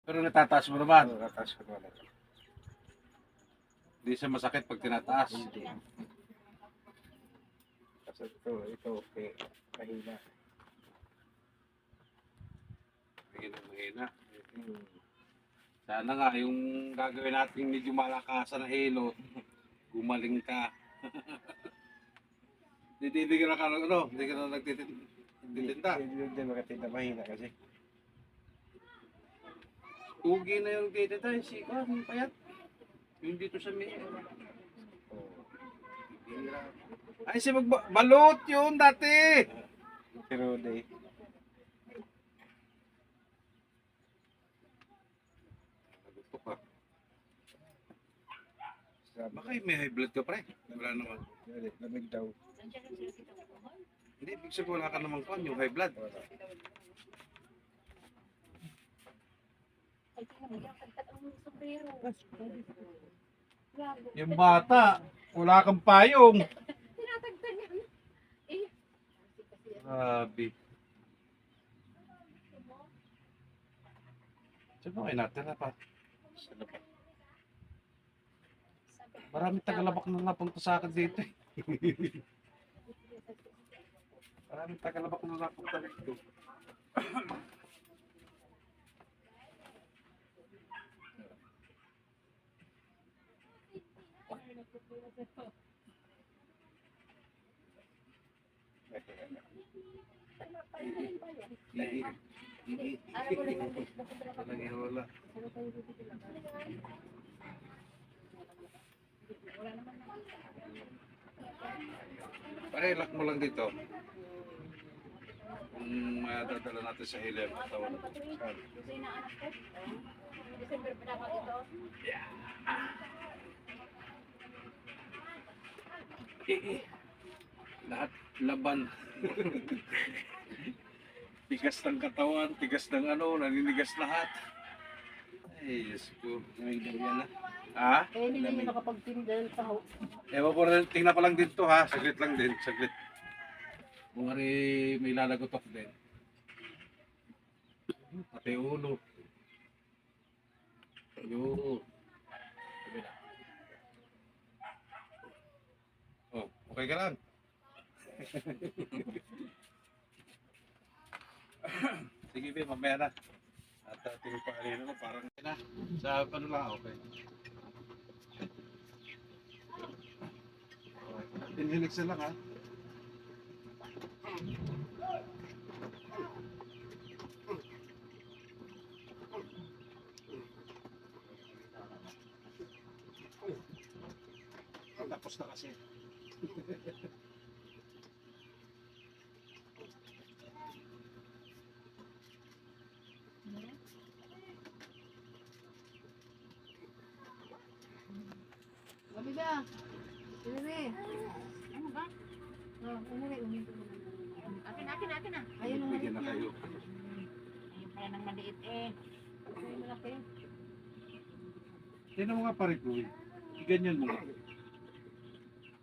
Pero natataas mo naman. Nataas ko naman. Hindi siya masakit pag tinataas. Hindi. Kasi ito, okay. Mahina. Mahina. Sana nga, yung gagawin natin medyo malakasan na hilo, gumaling ka. Hindi ka na hindi ka na nagtitinda. Hindi makatinda, mahina kasi. Ugi na yung titita, yung sika, yung payat. Yung dito sa may... Ay, si balot yun dati! Pero day. Gusto ka. Baka may high blood ka pre. Wala naman. Lamig daw. Hindi, ibig sabihin wala ka naman kwan, yung high blood. Yung bata, wala kang payong. Tinatagtan niya. Eh. Grabe. Saan ba kayo natira pa? Marami tagalabak na napunta sa akin dito eh. Marami tagalabak na napunta dito. Wala. Pare, lock mo lang dito. Kung madadala natin sa hilim, tawag na. Gusto yung anak ko. December pa dapat ito. Lahat laban. Tigas ng katawan, tigas ng ano, naninigas lahat. Ay, Diyos ko. Lamig daw yan ha. Ha? Eh, hindi na nakapagtinda ng taho. Ewan ko rin, tingnan ko lang din to ha. Saglit lang din, saglit. Kung may lalagotok din. Pati ulo. Yo. Kabila. Oh, okay ka lang. Sige be, mamaya na. At tingin pa kanina mo, parang na. Sa ano lang, okay. Inhelix na lang ha. Tapos na kasi. Sabi ba? Sabi. Ano ba? Oh, ano rin? Akin na. Ayun ang Bigyan na maliit kayo. Ayun pala ng maliit eh. Ayun malaki. Tignan mo nga pare ko. Ganyan mo nga.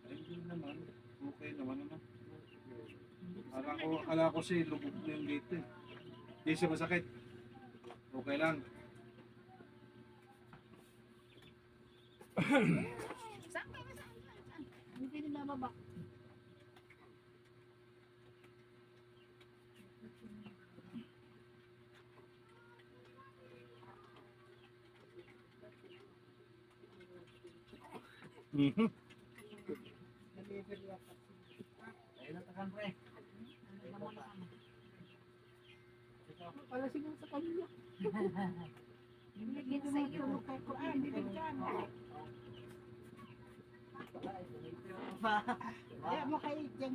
Ay, hindi naman. Okay naman ano. Akala ko si lubog na yung dito eh. Hindi siya masakit. Okay lang. Saan? Hindi nila mababa. Mhm. Pala siguro sa kanya. Hindi sa iyo. Hindi din dyan. Kaya mo kayo dyan.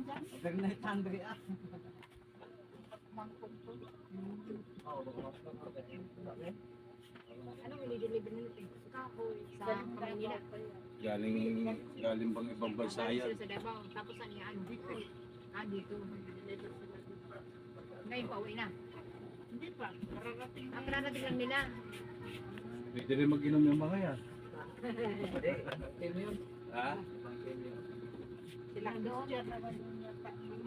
Mangkong to. Anong nilideliver nito? Kahoy. Sa Manila. Galing bang ibang bansa yan? Sa Davao. Tapos ano yan? Dito. Dito. Ngayon pa, uwi na. Hindi pa. Kararating lang nila. Pwede rin mag-inom yung mga yan. Ha? Sila doon. Sila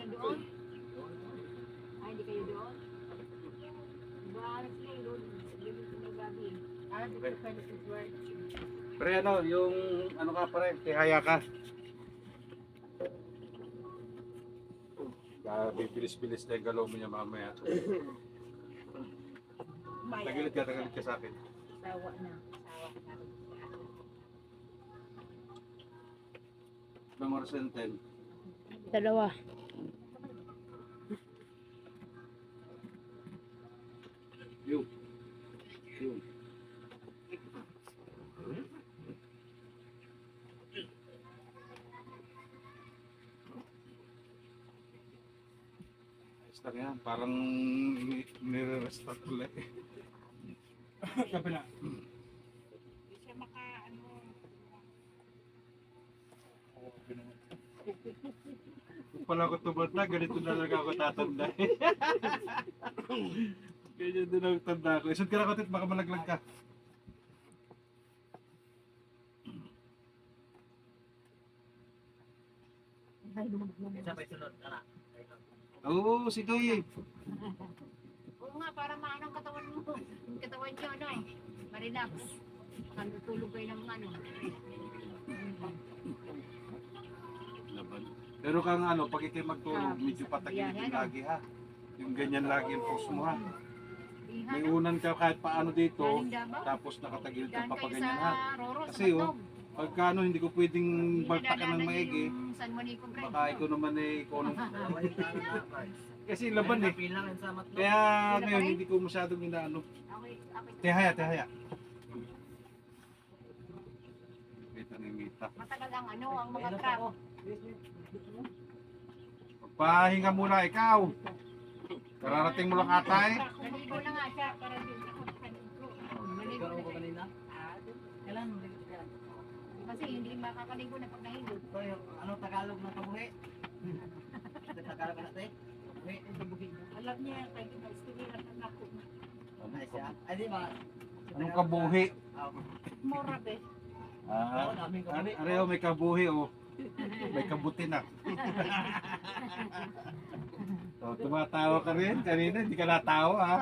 doon. Ay, hindi kayo doon. Pre, ano, yung ano ka pa rin, tihaya ka. Bibilis-bilis na yung galaw mo niya mamaya. Tagilid ka sa akin. Sawa na. Sawa na. Ibang oras yung 10. Dalawa. Yung. Yung. Ayos lang yan. Parang nire-restart ulit. Kabila. Hindi siya maka, ano, Kung pala ako tumanda, ganito na lang ako tatanda. Ganyan din ang tanda ko. Isod ka na katit, baka malaglag ka. Oo, si Toy. oo nga, para maano ang katawan mo. Yung katawan niyo, ano, ma-relax. Tulog kayo ng ano. Laban. Pero kang ano, pag ikay magtulog, medyo patagilid yung lagi ha. Yung ganyan lagi yung post mo ha. May unan ka kahit paano dito, tapos nakatagilid kang papaganyan ha. Kasi oh, pagka ano, hindi ko pwedeng bagtakan ng maigi, baka ikaw naman eh, ikaw nung... Kasi laban eh. Kaya ngayon hindi ko masyadong inaano. Tehaya. Mita na mita. Matagal ang ano, ang mga truck. Pahinga muna ikaw. Kararating mo lang ata eh. Naligo na nga siya para din ako naligo. Naligo na siya. Kailan mo naligo siya? Kasi hindi makakaligo na pag nahigo. Ano Tagalog ng kabuhi? Tagalog na natin? Alam niya, kahit ito, istiliran na ako. Ay siya. Ay di ba? Anong kabuhi? Mora be. Ah, areho may kabuhi oh. May kabuti na. So, tumatawa ka rin kanina, hindi ka natawa ha.